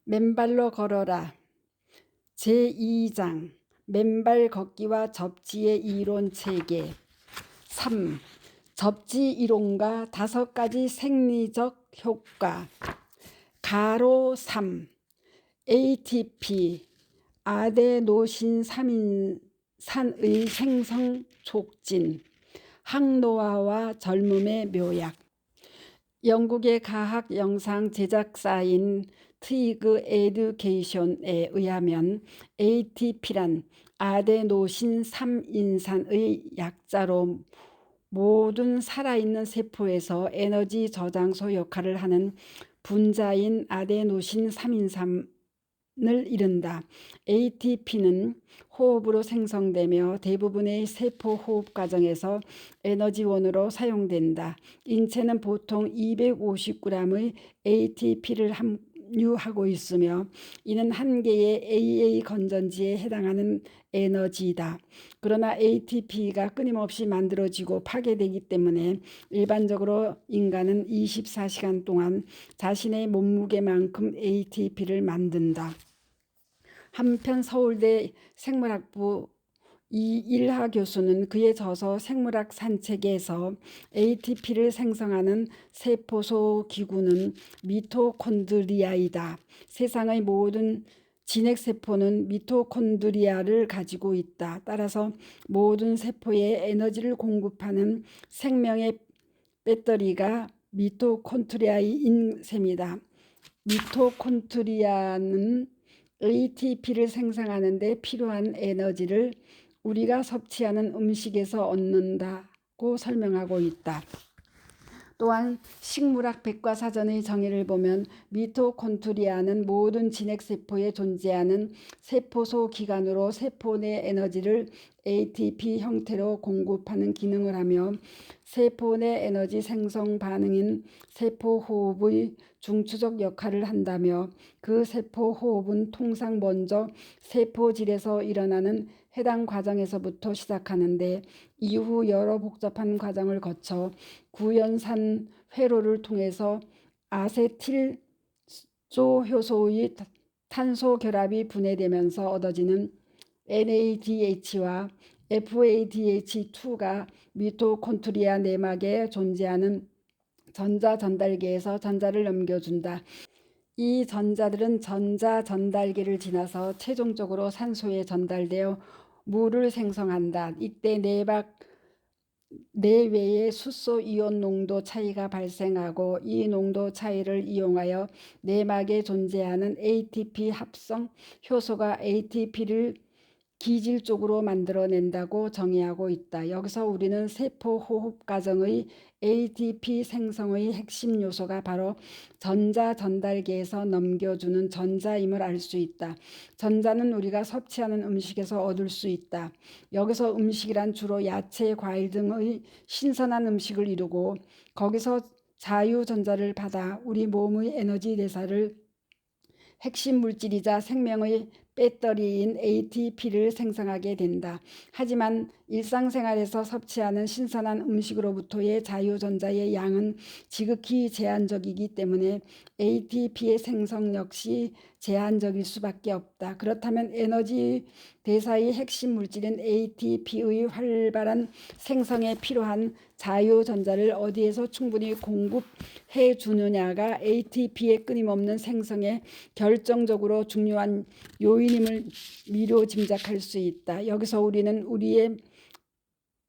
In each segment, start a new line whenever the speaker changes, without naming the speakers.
맨발로 걸어라. 제2장 맨발 걷기와 접지의 이론 체계. 3. 접지 이론과 5가지 생리적 효과. 가로 3. ATP 아데노신 3인산의 생성 촉진. 항노화와 젊음의 묘약. 영국의 과학 영상 제작사인 트위그 에듀케이션에 의하면 ATP란 아데노신 3인산의 약자로 모든 살아있는 세포에서 에너지 저장소 역할을 하는 분자인 아데노신 3인산을 이른다. ATP는 호흡으로 생성되며 대부분의 세포 호흡 과정에서 에너지원으로 사용된다. 인체는 보통 250g의 ATP를 함유하고 있으며 이는 한 개의 AA 건전지에 해당하는 에너지이다. 그러나 ATP가 끊임없이 만들어지고 파괴되기 때문에 일반적으로 인간은 24시간 동안 자신의 몸무게만큼 ATP를 만든다. 한편 서울대 생물학부 이일하 교수는 그의 저서 생물학 산책에서 ATP를 생성하는 세포소 기구는 미토콘드리아이다. 세상의 모든 진핵세포는 미토콘드리아를 가지고 있다. 따라서 모든 세포에 에너지를 공급하는 생명의 배터리가 미토콘드리아인 셈이다. 미토콘드리아는 ATP를 생성하는 데 필요한 에너지를 우리가 섭취하는 음식에서 얻는다고 설명하고 있다. 또한 식물학 백과사전의 정의를 보면 미토콘드리아는 모든 진핵세포에 존재하는 세포소 기관으로 세포 내 에너지를 ATP 형태로 공급하는 기능을 하며 세포 내 에너지 생성 반응인 세포 호흡의 중추적 역할을 한다며 그 세포 호흡은 통상 먼저 세포질에서 일어나는 해당 과정에서부터 시작하는데 이후 여러 복잡한 과정을 거쳐 구연산 회로를 통해서 아세틸조 효소의 탄소 결합이 분해되면서 얻어지는 NADH와 FADH2가 미토콘드리아 내막에 존재하는 전자 전달계에서 전자를 넘겨준다. 이 전자들은 전자 전달계를 지나서 최종적으로 산소에 전달되어 물을 생성한다. 이때 내막 내외의 수소 이온 농도 차이가 발생하고 이 농도 차이를 이용하여 내막에 존재하는 ATP 합성 효소가 ATP를 기질적으로 만들어낸다고 정의하고 있다. 여기서 우리는 세포 호흡 과정의 ATP 생성의 핵심 요소가 바로 전자 전달계에서 넘겨주는 전자임을 알 수 있다. 전자는 우리가 섭취하는 음식에서 얻을 수 있다. 여기서 음식이란 주로 야채, 과일 등의 신선한 음식을 이루고 거기서 자유전자를 받아 우리 몸의 에너지 대사를 핵심 물질이자 생명의 배터리인 ATP를 생성하게 된다. 하지만 일상생활에서 섭취하는 신선한 음식으로부터의 자유전자의 양은 지극히 제한적이기 때문에 ATP의 생성 역시 제한적일 수밖에 없다. 그렇다면 에너지 대사의 핵심 물질인 ATP의 활발한 생성에 필요한 자유전자를 어디에서 충분히 공급해 주느냐가 ATP의 끊임없는 생성에 결정적으로 중요한 요인임을 미로 짐작할 수 있다. 여기서 우리는 우리의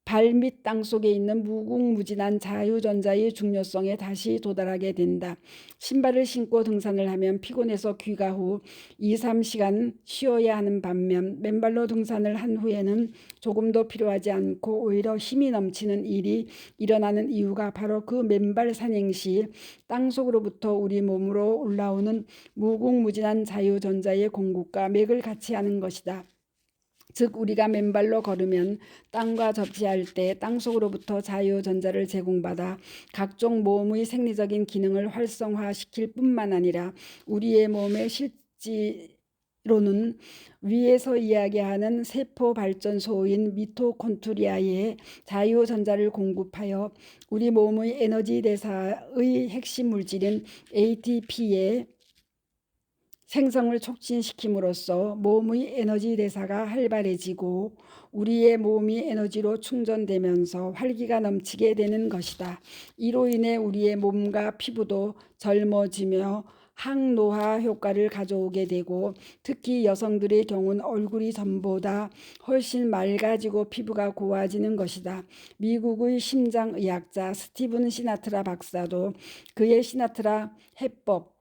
발 및 땅속에 있는 무궁무진한 자유전자의 중요성에 다시 도달하게 된다. 신발을 신고 등산을 하면 피곤해서 귀가 후 2~3시간 쉬어야 하는 반면 맨발로 등산을 한 후에는 조금도 필요하지 않고 오히려 힘이 넘치는 일이 일어나는 이유가 바로 그 맨발 산행 시 땅속으로부터 우리 몸으로 올라오는 무궁무진한 자유전자의 공급과 맥을 같이 하는 것이다. 즉 우리가 맨발로 걸으면 땅과 접지할 때 땅속으로부터 자유전자를 제공받아 각종 몸의 생리적인 기능을 활성화시킬 뿐만 아니라 우리의 몸의 실제로는 위에서 이야기하는 세포 발전소인 미토콘드리아에 자유전자를 공급하여 우리 몸의 에너지 대사의 핵심 물질인 ATP에 생성을 촉진시킴으로써 몸의 에너지 대사가 활발해지고 우리의 몸이 에너지로 충전되면서 활기가 넘치게 되는 것이다. 이로 인해 우리의 몸과 피부도 젊어지며 항노화 효과를 가져오게 되고 특히 여성들의 경우는 얼굴이 전보다 훨씬 맑아지고 피부가 고와지는 것이다. 미국의 심장의학자 스티븐 시나트라 박사도 그의 시나트라 해법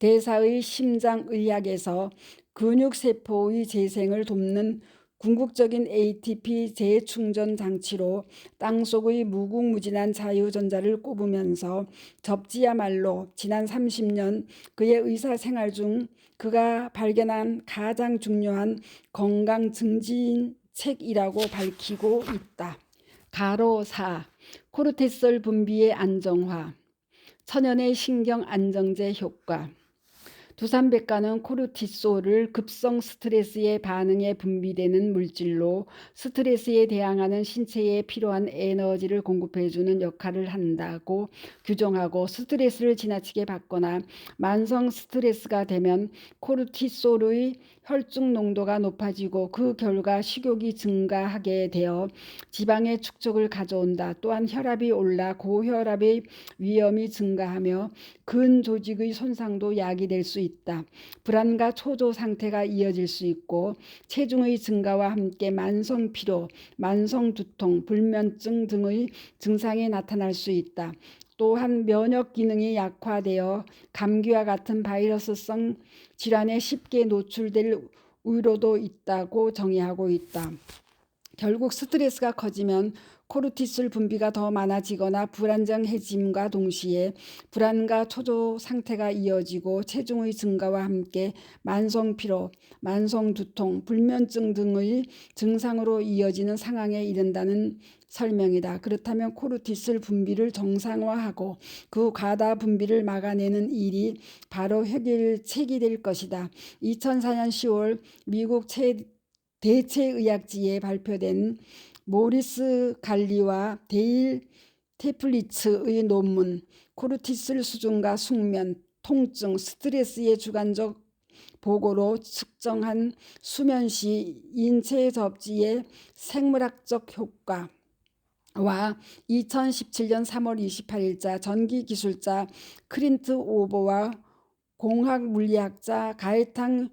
대사의 심장의학에서 근육세포의 재생을 돕는 궁극적인 ATP 재충전 장치로 땅속의 무궁무진한 자유전자를 꼽으면서 접지야말로 지난 30년 그의 의사 생활 중 그가 발견한 가장 중요한 건강 증진 책이라고 밝히고 있다. 가로 4. 코르티솔 분비의 안정화. 천연의 신경 안정제 효과. 두산백과는 코르티솔을 급성 스트레스에 반응해 분비되는 물질로 스트레스에 대항하는 신체에 필요한 에너지를 공급해주는 역할을 한다고 규정하고 스트레스를 지나치게 받거나 만성 스트레스가 되면 코르티솔의 혈중 농도가 높아지고 그 결과 식욕이 증가하게 되어 지방의 축적을 가져온다. 또한 혈압이 올라 고혈압의 위험이 증가하며 근조직의 손상도 야기될 수 있다. 불안과 초조 상태가 이어질 수 있고 체중의 증가와 함께 만성 피로, 만성 두통, 불면증 등의 증상이 나타날 수 있다. 또한 면역 기능이 약화되어 감기와 같은 바이러스성 질환에 쉽게 노출될 우려도 있다고 정의하고 있다. 결국 스트레스가 커지면 코르티솔 분비가 더 많아지거나 불안정해짐과 동시에 불안과 초조 상태가 이어지고 체중의 증가와 함께 만성 피로, 만성 두통, 불면증 등의 증상으로 이어지는 상황에 이른다는 설명이다. 그렇다면 코르티솔 분비를 정상화하고 그 과다 분비를 막아내는 일이 바로 해결책이 될 것이다. 2004년 10월 미국 대체의학지에 발표된 모리스 갈리와 데일 테플리츠의 논문 코르티솔 수준과 숙면, 통증, 스트레스의 주관적 보고로 측정한 수면 시 인체 접지의 생물학적 효과와 2017년 3월 28일자 전기기술자 크린트 오버와 공학물리학자 가에탕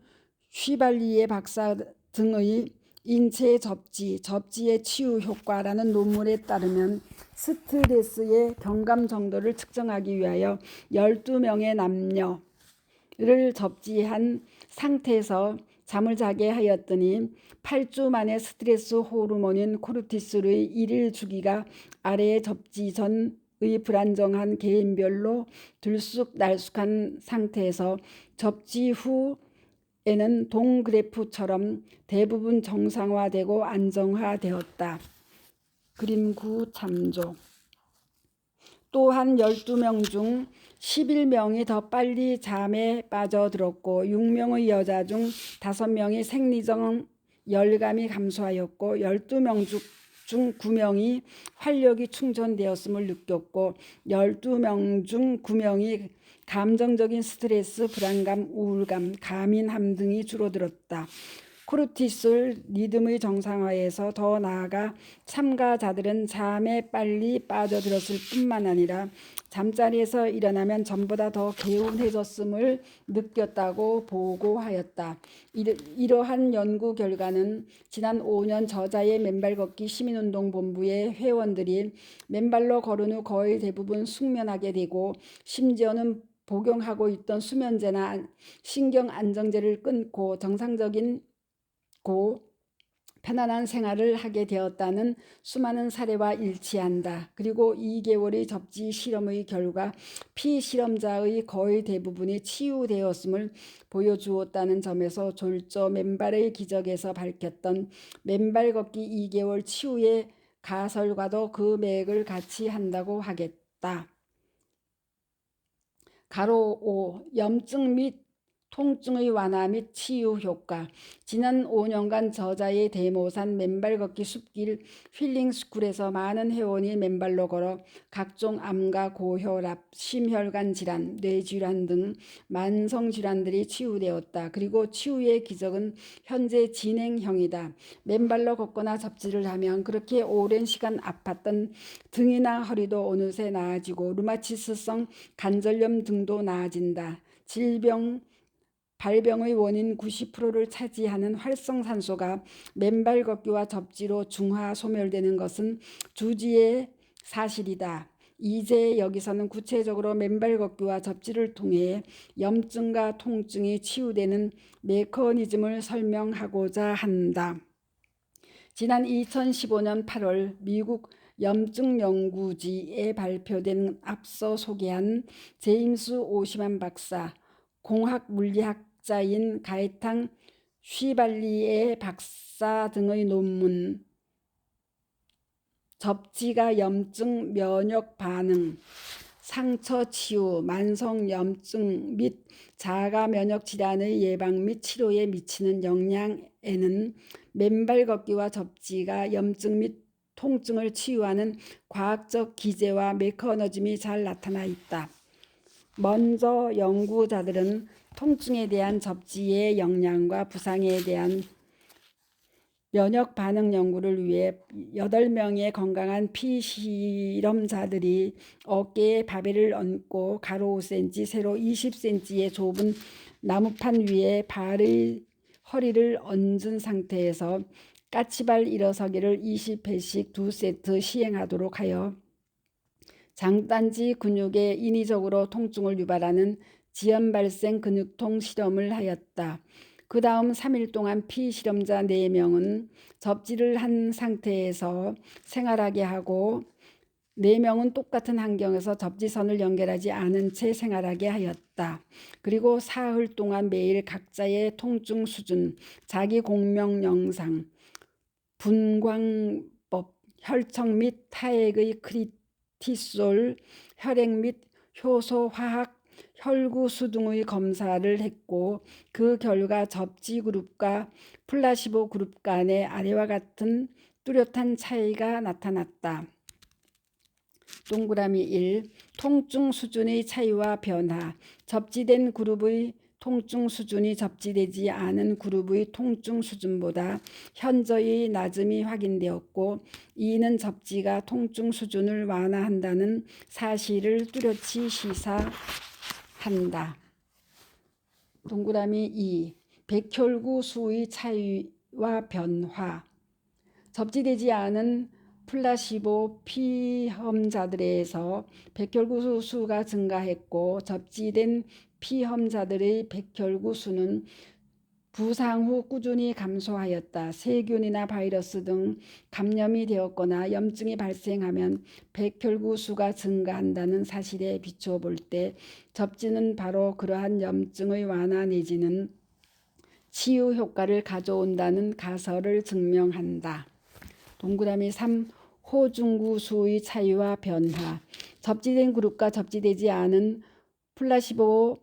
휘발리에 박사 등의 인체 접지의 치유 효과라는 논문에 따르면 스트레스의 경감 정도를 측정하기 위하여 12명의 남녀를 접지한 상태에서 잠을 자게 하였더니 8주 만에 스트레스 호르몬인 코르티솔의 일일 주기가 아래의 접지 전의 불안정한 개인별로 들쑥날쑥한 상태에서 접지 후에는 동그래프처럼 대부분 정상화되고 안정화되었다. 그림 9 참조. 또한 12명 중 11명이 더 빨리 잠에 빠져들었고 6명의 여자 중 5명이 생리적 열감이 감소하였고 12명 중 9명이 활력이 충전되었음을 느꼈고 12명 중 9명이 감정적인 스트레스, 불안감, 우울감, 가민함 등이 줄어들었다. 코르티솔 리듬의 정상화에서 더 나아가 참가자들은 잠에 빨리 빠져들었을 뿐만 아니라 잠자리에서 일어나면 전보다 더 개운해졌음을 느꼈다고 보고하였다. 이러한 연구 결과는 지난 5년 저자의 맨발 걷기 시민운동본부의 회원들이 맨발로 걸은 후 거의 대부분 숙면하게 되고 심지어는 복용하고 있던 수면제나 신경 안정제를 끊고 정상적인 편안한 생활을 하게 되었다는 수많은 사례와 일치한다. 그리고 2개월의 접지 실험의 결과 피실험자의 거의 대부분이 치유되었음을 보여주었다는 점에서 졸조 맨발의 기적에서 밝혔던 맨발 걷기 2개월 치유의 가설과도 그 맥을 같이 한다고 하겠다. 가로 5. 염증 및 통증의 완화 및 치유 효과. 지난 5년간 저자의 대모산 맨발 걷기 숲길 힐링스쿨에서 많은 회원이 맨발로 걸어 각종 암과 고혈압, 심혈관 질환, 뇌질환 등 만성 질환들이 치유되었다. 그리고 치유의 기적은 현재 진행형이다. 맨발로 걷거나 접지를 하면 그렇게 오랜 시간 아팠던 등이나 허리도 어느새 나아지고 루마티스성 관절염 등도 나아진다. 발병의 원인 90%를 차지하는 활성산소가 맨발 걷기와 접지로 중화 소멸되는 것은 주지의 사실이다. 이제 여기서는 구체적으로 맨발 걷기와 접지를 통해 염증과 통증이 치유되는 메커니즘을 설명하고자 한다. 지난 2015년 8월 미국 염증연구지에 발표된 앞서 소개한 제임스 오시만 박사, 공학물리학자인 가에탄 쉬발리에 박사 등의 논문 접지가 염증, 면역 반응, 상처 치유, 만성 염증 및 자가 면역 질환의 예방 및 치료에 미치는 영향에는 맨발 걷기와 접지가 염증 및 통증을 치유하는 과학적 기제와 메커니즘이 잘 나타나 있다. 먼저 연구자들은 통증에 대한 접지의 영향과 부상에 대한 면역 반응 연구를 위해 8명의 건강한 피실험자들이 어깨에 바벨을 얹고 가로 5cm, 세로 20cm의 좁은 나무판 위에 허리를 얹은 상태에서 까치발 일어서기를 20회씩 2세트 시행하도록 하여 장단지 근육에 인위적으로 통증을 유발하는 지연 발생 근육통 실험을 하였다. 그 다음 3일 동안 피실험자 4명은 접지를 한 상태에서 생활하게 하고 4명은 똑같은 환경에서 접지선을 연결하지 않은 채 생활하게 하였다. 그리고 사흘 동안 매일 각자의 통증 수준, 자기 공명 영상, 분광법, 혈청 및 타액의 크리티솔, 혈액 및 효소 화학 혈구수 등의 검사를 했고 그 결과 접지 그룹과 플라시보 그룹 간에 아래와 같은 뚜렷한 차이가 나타났다. 동그라미 1. 통증 수준의 차이와 변화. 접지된 그룹의 통증 수준이 접지되지 않은 그룹의 통증 수준보다 현저히 낮음이 확인되었고 이는 접지가 통증 수준을 완화한다는 사실을 뚜렷이 시사한다. 동그라미 2. 백혈구 수의 차이와 변화. 접지되지 않은 플라시보 피험자들에서 백혈구 수가 증가했고 접지된 피험자들의 백혈구 수는 부상 후 꾸준히 감소하였다. 세균이나 바이러스 등 감염이 되었거나 염증이 발생하면 백혈구 수가 증가한다는 사실에 비추어 볼 때 접지는 바로 그러한 염증의 완화 내지는 치유 효과를 가져온다는 가설을 증명한다. 동그라미 3. 호중구 수의 차이와 변화. 접지된 그룹과 접지되지 않은 플라시보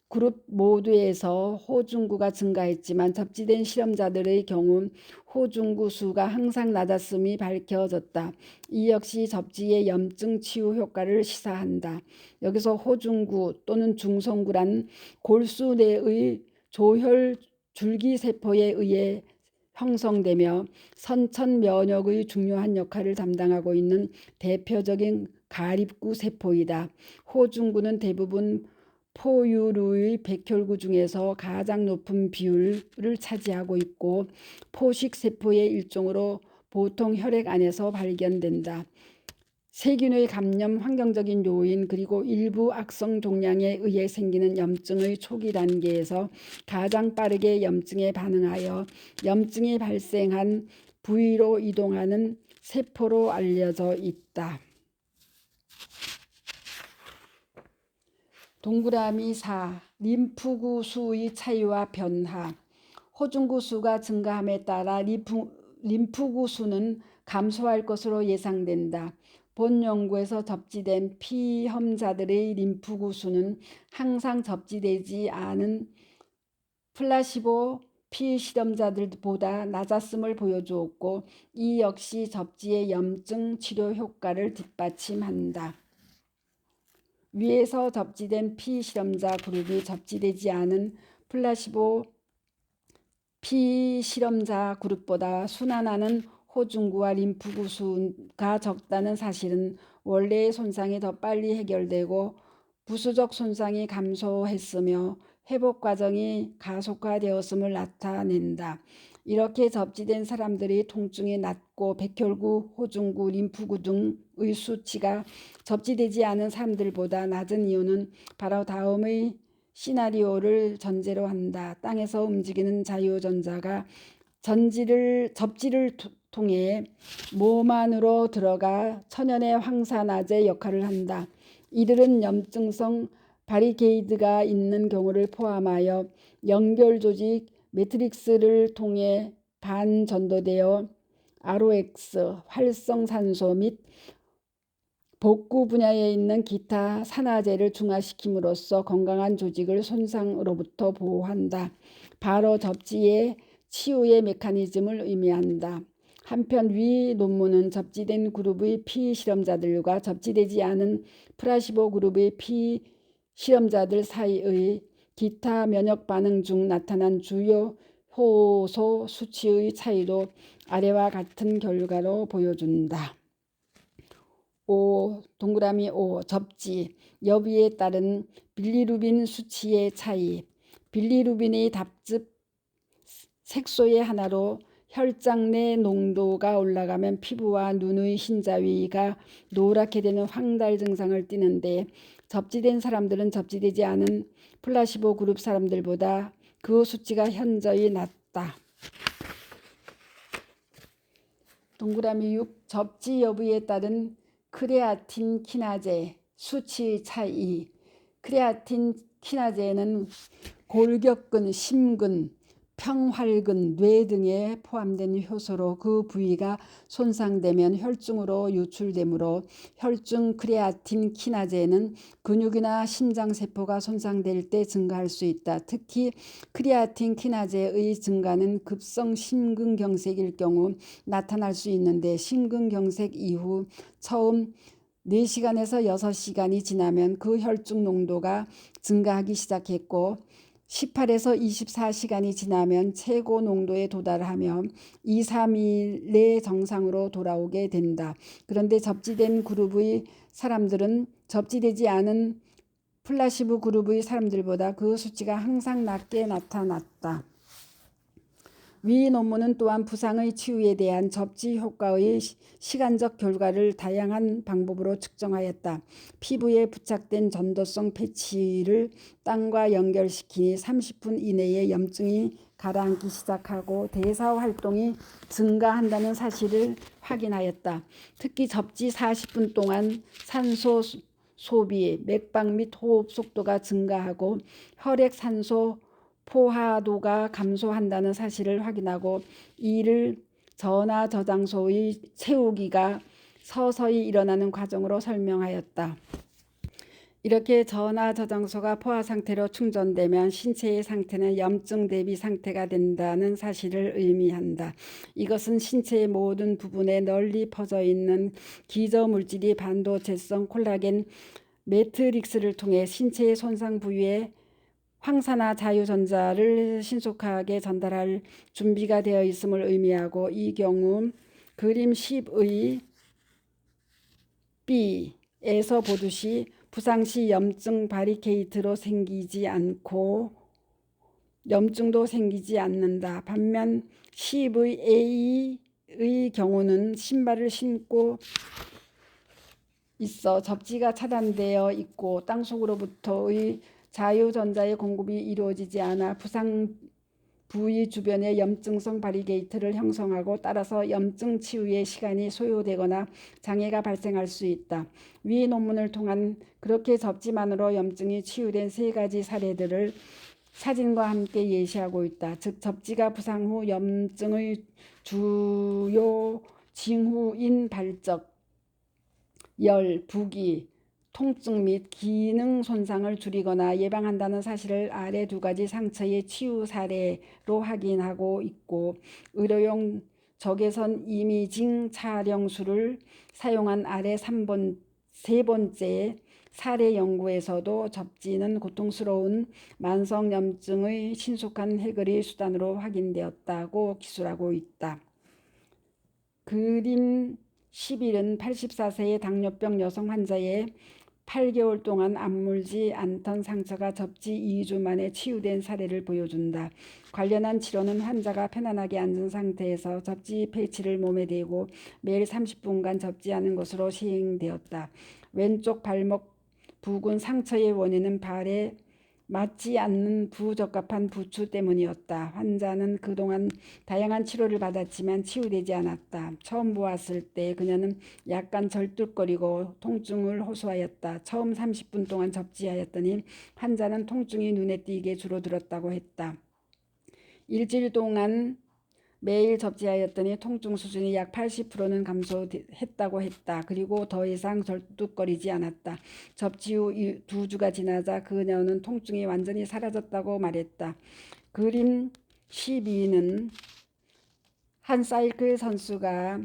그룹 모두에서 호중구가 증가했지만 접지된 실험자들의 경우 호중구 수가 항상 낮았음이 밝혀졌다. 이 역시 접지의 염증 치유 효과를 시사한다. 여기서 호중구 또는 중성구란 골수 내의 조혈 줄기세포에 의해 형성되며 선천 면역의 중요한 역할을 담당하고 있는 대표적인 가립구 세포이다. 호중구는 대부분 포유류의 백혈구 중에서 가장 높은 비율을 차지하고 있고 포식세포의 일종으로 보통 혈액 안에서 발견된다. 세균의 감염, 환경적인 요인, 그리고 일부 악성 종양에 의해 생기는 염증의 초기 단계에서 가장 빠르게 염증에 반응하여 염증이 발생한 부위로 이동하는 세포로 알려져 있다. 동그라미 4. 림프구 수의 차이와 변화. 호중구 수가 증가함에 따라 림프구 수는 감소할 것으로 예상된다. 본 연구에서 접지된 피험자들의 림프구 수는 항상 접지되지 않은 플라시보 피실험자들보다 낮았음을 보여주었고 이 역시 접지의 염증 치료 효과를 뒷받침한다. 위에서 접지된 피실험자 그룹이 접지되지 않은 플라시보 피실험자 그룹보다 순환하는 호중구와 림프구 수가 적다는 사실은 원래의 손상이 더 빨리 해결되고 부수적 손상이 감소했으며 회복 과정이 가속화되었음을 나타낸다. 이렇게 접지된 사람들이 통증이 낮고 백혈구, 호중구, 림프구 등의 수치가 접지되지 않은 사람들보다 낮은 이유는 바로 다음의 시나리오를 전제로 한다. 땅에서 움직이는 자유전자가 접지를 통해 몸 안으로 들어가 천연의 황산화제 역할을 한다. 이들은 염증성 바리케이드가 있는 경우를 포함하여 연결 조직 매트릭스를 통해 반전도되어 ROX, 활성산소 및 복구 분야에 있는 기타 산화제를 중화시킴으로써 건강한 조직을 손상으로부터 보호한다. 바로 접지의 치유의 메커니즘을 의미한다. 한편 위 논문은 접지된 그룹의 피실험자들과 접지되지 않은 플라시보 그룹의 피실험자들 사이의 기타 면역 반응 중 나타난 주요 효소 수치의 차이도 아래와 같은 결과로 보여준다. 동그라미 5. 접지 여부에 따른 빌리루빈 수치의 차이. 빌리루빈의 답즙 색소의 하나로 혈장 내 농도가 올라가면 피부와 눈의 흰자위가 노랗게 되는 황달 증상을 띠는데 접지된 사람들은 접지되지 않은 플라시보 그룹 사람들보다 그 수치가 현저히 낮다. 동그라미 6. 접지 여부에 따른 크레아틴 키나제 수치 차이. 크레아틴 키나제는 골격근, 심근, 평활근, 뇌 등에 포함된 효소로 그 부위가 손상되면 혈중으로 유출되므로 혈중 크레아틴 키나제는 근육이나 심장세포가 손상될 때 증가할 수 있다. 특히 크레아틴 키나제의 증가는 급성 심근경색일 경우 나타날 수 있는데 심근경색 이후 처음 4시간에서 6시간이 지나면 그 혈중 농도가 증가하기 시작했고 18에서 24시간이 지나면 최고 농도에 도달하며 2, 3일 내 정상으로 돌아오게 된다. 그런데 접지된 그룹의 사람들은 접지되지 않은 플라시보 그룹의 사람들보다 그 수치가 항상 낮게 나타났다. 위 논문은 또한 부상의 치유에 대한 접지 효과의 시간적 결과를 다양한 방법으로 측정하였다. 피부에 부착된 전도성 패치를 땅과 연결시키니 30분 이내에 염증이 가라앉기 시작하고 대사 활동이 증가한다는 사실을 확인하였다. 특히 접지 40분 동안 산소 소비, 맥박 및 호흡 속도가 증가하고 혈액 산소 포화도가 감소한다는 사실을 확인하고 이를 전하저장소의 채우기가 서서히 일어나는 과정으로 설명하였다. 이렇게 전하저장소가 포화 상태로 충전되면 신체의 상태는 염증 대비 상태가 된다는 사실을 의미한다. 이것은 신체의 모든 부분에 널리 퍼져 있는 기저물질이 반도체성 콜라겐 매트릭스를 통해 신체의 손상 부위에 황산화 자유전자를 신속하게 전달할 준비가 되어 있음을 의미하고 이 경우 그림 10의 B에서 보듯이 부상시 염증 바리케이트로 생기지 않고 염증도 생기지 않는다. 반면 10의 A의 경우는 신발을 신고 있어 접지가 차단되어 있고 땅속으로부터의 자유전자의 공급이 이루어지지 않아 부상 부위 주변에 염증성 바리게이트를 형성하고 따라서 염증 치유에 시간이 소요되거나 장애가 발생할 수 있다. 위 논문을 통한 그렇게 접지만으로 염증이 치유된 3가지 사례들을 사진과 함께 예시하고 있다. 즉 접지가 부상 후 염증의 주요 징후인 발적, 열, 부기, 통증 및 기능 손상을 줄이거나 예방한다는 사실을 아래 두 가지 상처의 치유 사례로 확인하고 있고, 의료용 적외선 이미징 촬영술을 사용한 아래 세 번째 사례 연구에서도 접지는 고통스러운 만성염증의 신속한 해결의 수단으로 확인되었다고 기술하고 있다. 그림 11은 84세의 당뇨병 여성 환자의 8개월 동안 아물지 않던 상처가 접지 2주 만에 치유된 사례를 보여준다. 관련한 치료는 환자가 편안하게 앉은 상태에서 접지 패치를 몸에 대고 매일 30분간 접지하는 것으로 시행되었다. 왼쪽 발목 부근 상처의 원인은 발에 맞지 않는 부적합한 부추 때문이었다. 환자는 그동안 다양한 치료를 받았지만 치유되지 않았다. 처음 보았을 때 그녀는 약간 절뚝거리고 통증을 호소하였다. 처음 30분 동안 접지하였더니 환자는 통증이 눈에 띄게 줄어들었다고 했다. 일주일 동안 매일 접지하였더니 통증 수준이 약 80%는 감소했다고 했다. 그리고 더 이상 절뚝거리지 않았다. 접지 후 2주가 지나자 그녀는 통증이 완전히 사라졌다고 말했다. 그림 12는 한 사이클 선수가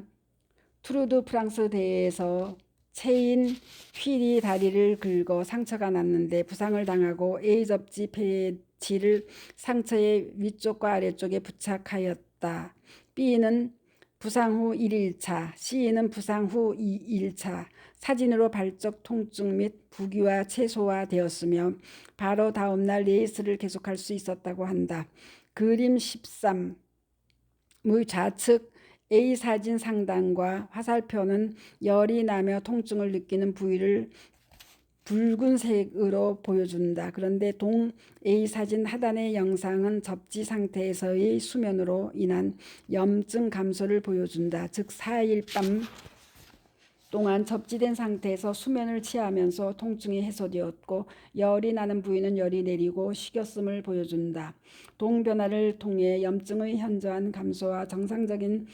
투르드 프랑스 대회에서 체인 휠이 다리를 긁어 상처가 났는데 부상을 당하고 A접지 패치를 상처의 위쪽과 아래쪽에 부착하였다. B는 부상 후 1일차, C는 부상 후 2일차 사진으로 발적 통증 및 부기와 최소화되었으며 바로 다음날 레이스를 계속할 수 있었다고 한다. 그림 13의 좌측 A 사진 상단과 화살표는 열이 나며 통증을 느끼는 부위를 붉은색으로 보여준다. 그런데 동 A 사진 하단의 영상은 접지 상태에서의 수면으로 인한 염증 감소를 보여준다. 즉 4일 밤 동안 접지된 상태에서 수면을 취하면서 통증이 해소되었고 열이 나는 부위는 열이 내리고 식었음을 보여준다. 동 변화를 통해 염증의 현저한 감소와 정상적인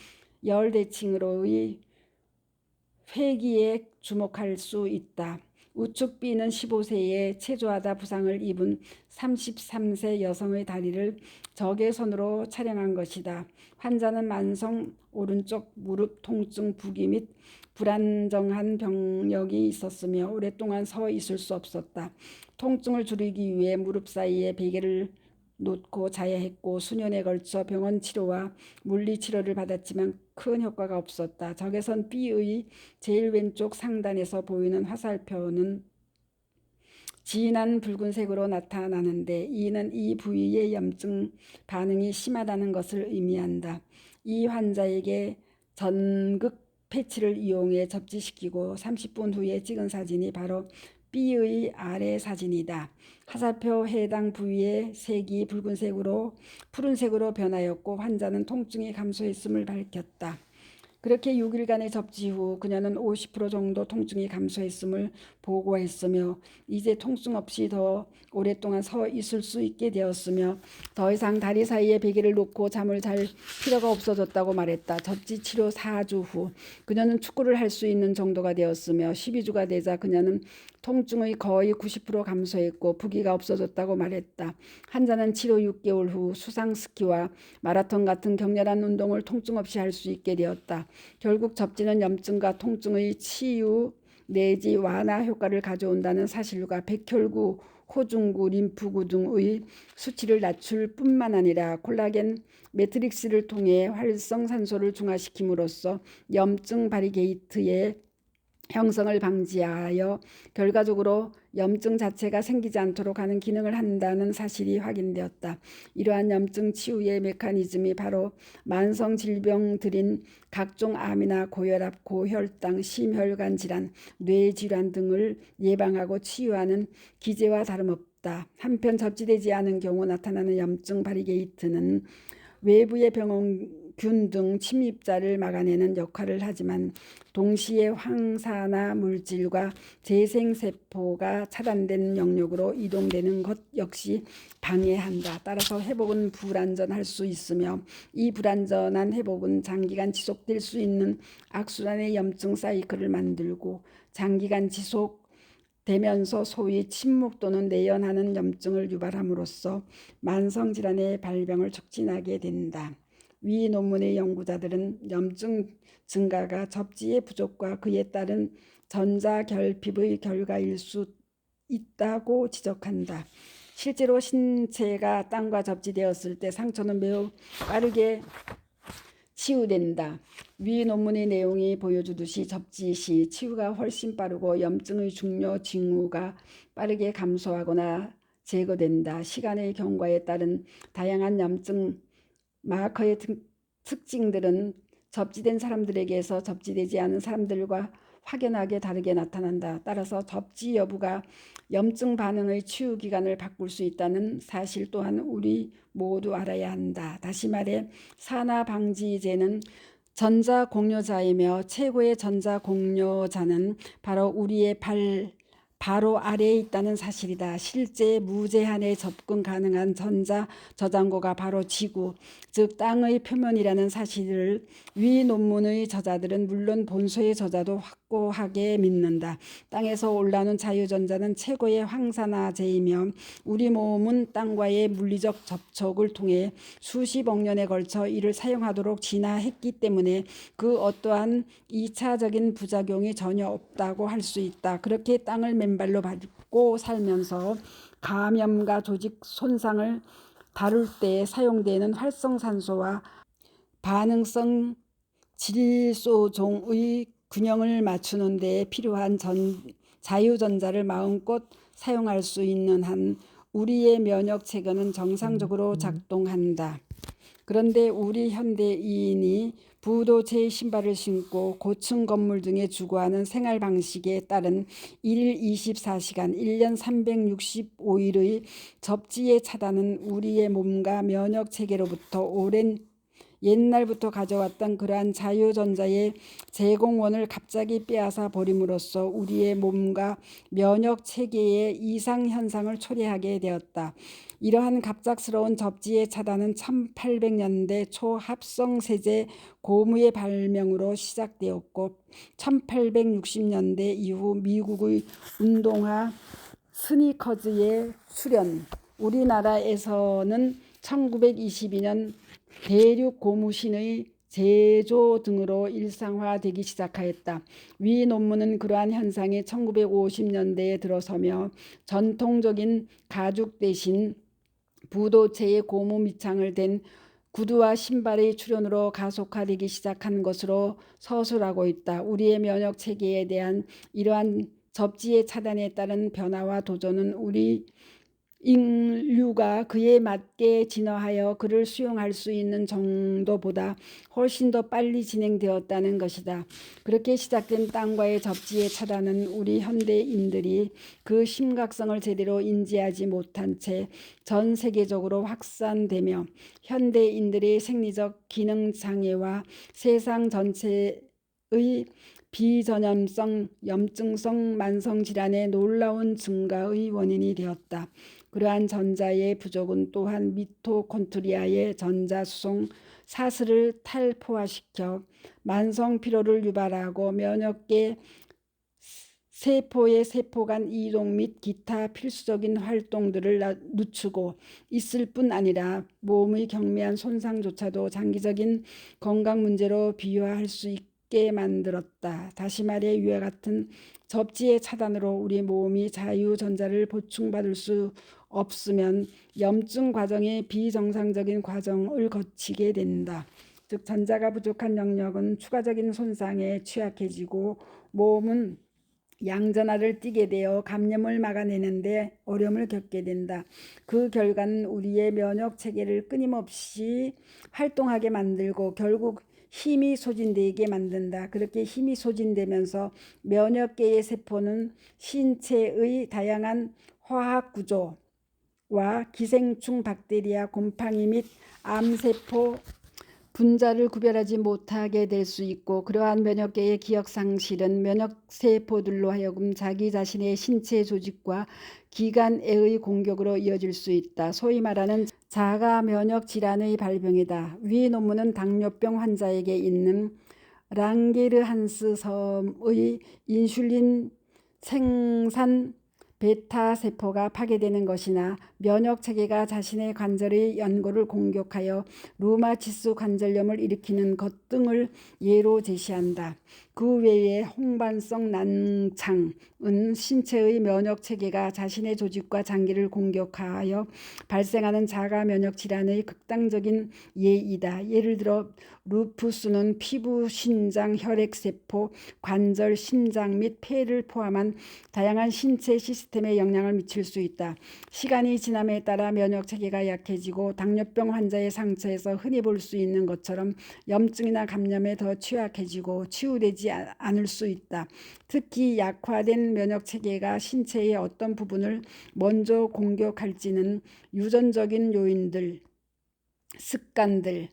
열 대칭으로의 회귀에 주목할 수 있다. 우측 B는 15세에 체조하다 부상을 입은 33세 여성의 다리를 적외선으로 촬영한 것이다. 환자는 만성 오른쪽 무릎 통증 부기 및 불안정한 병력이 있었으며 오랫동안 서 있을 수 없었다. 통증을 줄이기 위해 무릎 사이에 베개를 놓고 자야 했고 수년에 걸쳐 병원 치료와 물리 치료를 받았지만 큰 효과가 없었다. 적외선 B의 제일 왼쪽 상단에서 보이는 화살표는 진한 붉은색으로 나타나는데 이는 이 부위의 염증 반응이 심하다는 것을 의미한다. 이 환자에게 전극 패치를 이용해 접지시키고 30분 후에 찍은 사진이 바로 B의 아래 사진이다. 화살표 해당 부위의 색이 푸른색으로 변하였고 환자는 통증이 감소했음을 밝혔다. 그렇게 6일간의 접지 후 그녀는 50% 정도 통증이 감소했음을 보고했으며 이제 통증 없이 더 오랫동안 서 있을 수 있게 되었으며 더 이상 다리 사이에 베개를 놓고 잠을 잘 필요가 없어졌다고 말했다. 접지 치료 4주 후 그녀는 축구를 할 수 있는 정도가 되었으며 12주가 되자 그녀는 통증의 거의 90% 감소했고 부기가 없어졌다고 말했다. 환자는 치료 6개월 후 수상 스키와 마라톤 같은 격렬한 운동을 통증 없이 할 수 있게 되었다. 결국 접지는 염증과 통증의 치유 내지 완화 효과를 가져온다는 사실과 백혈구, 호중구, 림프구 등의 수치를 낮출 뿐만 아니라 콜라겐 매트릭스를 통해 활성산소를 중화시킴으로써 염증 바리게이트의 형성을 방지하여 결과적으로 염증 자체가 생기지 않도록 하는 기능을 한다는 사실이 확인되었다. 이러한 염증 치유의 메커니즘이 바로 만성 질병들인 각종 암이나 고혈압, 고혈당, 심혈관 질환, 뇌질환 등을 예방하고 치유하는 기제와 다름없다. 한편 접지되지 않은 경우 나타나는 염증 바리게이트는 외부의 병원균 등 침입자를 막아내는 역할을 하지만 동시에 황산화 물질과 재생세포가 차단된 영역으로 이동되는 것 역시 방해한다. 따라서 회복은 불완전할 수 있으며 이 불완전한 회복은 장기간 지속될 수 있는 악순환의 염증 사이클을 만들고 장기간 지속 되면서 소위 침묵 또는 내연하는 염증을 유발함으로써 만성질환의 발병을 촉진하게 된다. 위 논문의 연구자들은 염증 증가가 접지의 부족과 그에 따른 전자결핍의 결과일 수 있다고 지적한다. 실제로 신체가 땅과 접지되었을 때 상처는 매우 빠르게 치유된다. 위 논문의 내용이 보여주듯이 접지 시 치유가 훨씬 빠르고 염증의 중요 징후가 빠르게 감소하거나 제거된다. 시간의 경과에 따른 다양한 염증 마커의 특징들은 접지된 사람들에게서 접지되지 않은 사람들과 확연하게 다르게 나타난다. 따라서 접지 여부가 염증 반응의 치유 기간을 바꿀 수 있다는 사실 또한 우리 모두 알아야 한다. 다시 말해 산화방지제는 전자공료자이며 최고의 전자공료자는 바로 우리의 발 바로 아래에 있다는 사실이다. 실제 무제한에 접근 가능한 전자 저장고가 바로 지구, 즉 땅의 표면이라는 사실을 위 논문의 저자들은 물론 본서의 저자도 확고하게 믿는다. 땅에서 올라오는 자유전자는 최고의 황산화제이며 우리 몸은 땅과의 물리적 접촉을 통해 수십억 년에 걸쳐 이를 사용하도록 진화했기 때문에 그 어떠한 2차적인 부작용이 전혀 없다고 할 수 있다. 그렇게 땅을 맨발로 밟고 살면서 감염과 조직 손상을 다룰 때 사용되는 활성산소와 반응성 질소종의 균형을 맞추는 데 필요한 자유전자를 마음껏 사용할 수 있는 한 우리의 면역 체계는 정상적으로 작동한다. 그런데 우리 현대인이 부도채의 신발을 신고 고층 건물 등에 주거하는 생활 방식에 따른 1일 24시간, 1년 365일의 접지의 차단은 우리의 몸과 면역 체계로부터 오랜 옛날부터 가져왔던 그러한 자유전자의 제공원을 갑자기 빼앗아 버림으로써 우리의 몸과 면역 체계의 이상 현상을 초래하게 되었다. 이러한 갑작스러운 접지의 차단은 1800년대 초 합성세제 고무의 발명으로 시작되었고 1860년대 이후 미국의 운동화 스니커즈의 출현, 우리나라에서는 1922년 대륙 고무신의 제조 등으로 일상화되기 시작하였다. 위 논문은 그러한 현상이 1950년대에 들어서며 전통적인 가죽 대신 부도체의 고무 밑창을 댄 구두와 신발의 출현으로 가속화되기 시작한 것으로 서술하고 있다. 우리의 면역 체계에 대한 이러한 접지의 차단에 따른 변화와 도전은 우리 인류가 그에 맞게 진화하여 그를 수용할 수 있는 정도보다 훨씬 더 빨리 진행되었다는 것이다. 그렇게 시작된 땅과의 접지의 차단은 우리 현대인들이 그 심각성을 제대로 인지하지 못한 채 전 세계적으로 확산되며 현대인들의 생리적 기능 장애와 세상 전체의 비전염성, 염증성 만성질환의 놀라운 증가의 원인이 되었다. 그러한 전자의 부족은 또한 미토콘드리아의 전자수송 사슬을 탈포화시켜 만성 피로를 유발하고 면역계 세포의 세포 간 이동 및 기타 필수적인 활동들을 늦추고 있을 뿐 아니라 몸의 경미한 손상조차도 장기적인 건강 문제로 비유할 수 있게 만들었다. 다시 말해 위와 같은 접지의 차단으로 우리 몸이 자유전자를 보충받을 수 없으면 염증 과정의 비정상적인 과정을 거치게 된다. 즉 전자가 부족한 영역은 추가적인 손상에 취약해지고 몸은 양전하를 띠게 되어 감염을 막아내는데 어려움을 겪게 된다. 그 결과는 우리의 면역 체계를 끊임없이 활동하게 만들고 결국 힘이 소진되게 만든다. 그렇게 힘이 소진되면서 면역계의 세포는 신체의 다양한 화학 구조와 기생충, 박테리아, 곰팡이 및 암세포 분자를 구별하지 못하게 될 수 있고 그러한 면역계의 기억 상실은 면역세포들로 하여금 자기 자신의 신체 조직과 기관에의 공격으로 이어질 수 있다. 소위 말하는 자가 면역 질환의 발병이다. 위 논문은 당뇨병 환자에게 있는 랑게르한스 섬의 인슐린 생산 베타 세포가 파괴되는 것이나 면역 체계가 자신의 관절의 연골을 공격하여 루마티스 관절염을 일으키는 것 등을 예로 제시한다. 그 외에 홍반성 난창은 신체의 면역 체계가 자신의 조직과 장기를 공격하여 발생하는 자가 면역 질환의 극단적인 예이다. 예를 들어 루푸스는 피부, 신장, 혈액세포, 관절, 심장 및 폐를 포함한 다양한 신체 시스템에 영향을 미칠 수 있다. 시간이 지남에 따라 면역 체계가 약해지고 당뇨병 환자의 상처에서 흔히 볼 수 있는 것처럼 염증이나 감염에 더 취약해지고 치유되지 않을 수 있다. 특히 약화된 면역 체계가 신체의 어떤 부분을 먼저 공격할지는 유전적인 요인들, 습관들,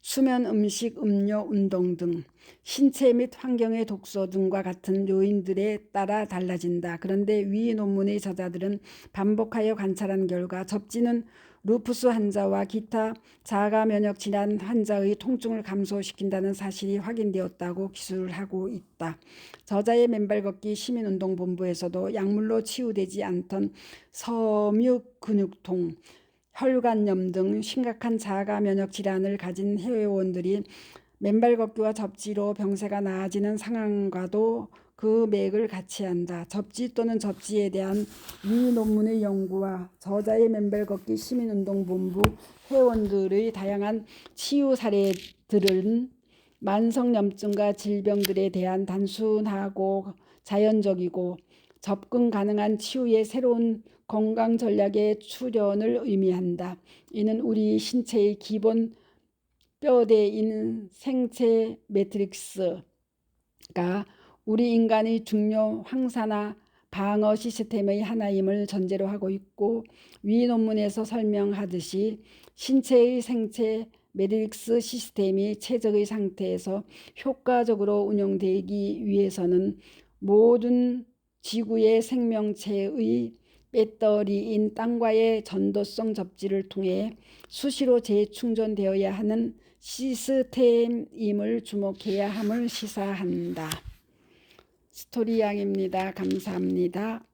수면, 음식, 음료, 운동 등 신체 및 환경의 독소 등과 같은 요인들에 따라 달라진다. 그런데 위 논문의 저자들은 반복하여 관찰한 결과 접지는 루푸스 환자와 기타 자가 면역 질환 환자의 통증을 감소시킨다는 사실이 확인되었다고 기술을 하고 있다. 저자의 맨발 걷기 시민운동본부에서도 약물로 치유되지 않던 섬유 근육통, 혈관염 등 심각한 자가 면역 질환을 가진 회원들이 맨발 걷기와 접지로 병세가 나아지는 상황과도 그 맥을 같이 한다. 접지 또는 접지에 대한 이 논문의 연구와 저자의 맨발 걷기 시민운동본부 회원들의 다양한 치유 사례들은 만성염증과 질병들에 대한 단순하고 자연적이고 접근 가능한 치유의 새로운 건강 전략의 출현을 의미한다. 이는 우리 신체의 기본 뼈대인 생체 매트릭스가 우리 인간의 중요 항산화 방어 시스템의 하나임을 전제로 하고 있고, 위 논문에서 설명하듯이 신체의 생체 매트릭스 시스템이 최적의 상태에서 효과적으로 운영되기 위해서는 모든 지구의 생명체의 배터리인 땅과의 전도성 접지를 통해 수시로 재충전되어야 하는 시스템임을 주목해야 함을 시사한다. 스토리양입니다. 감사합니다.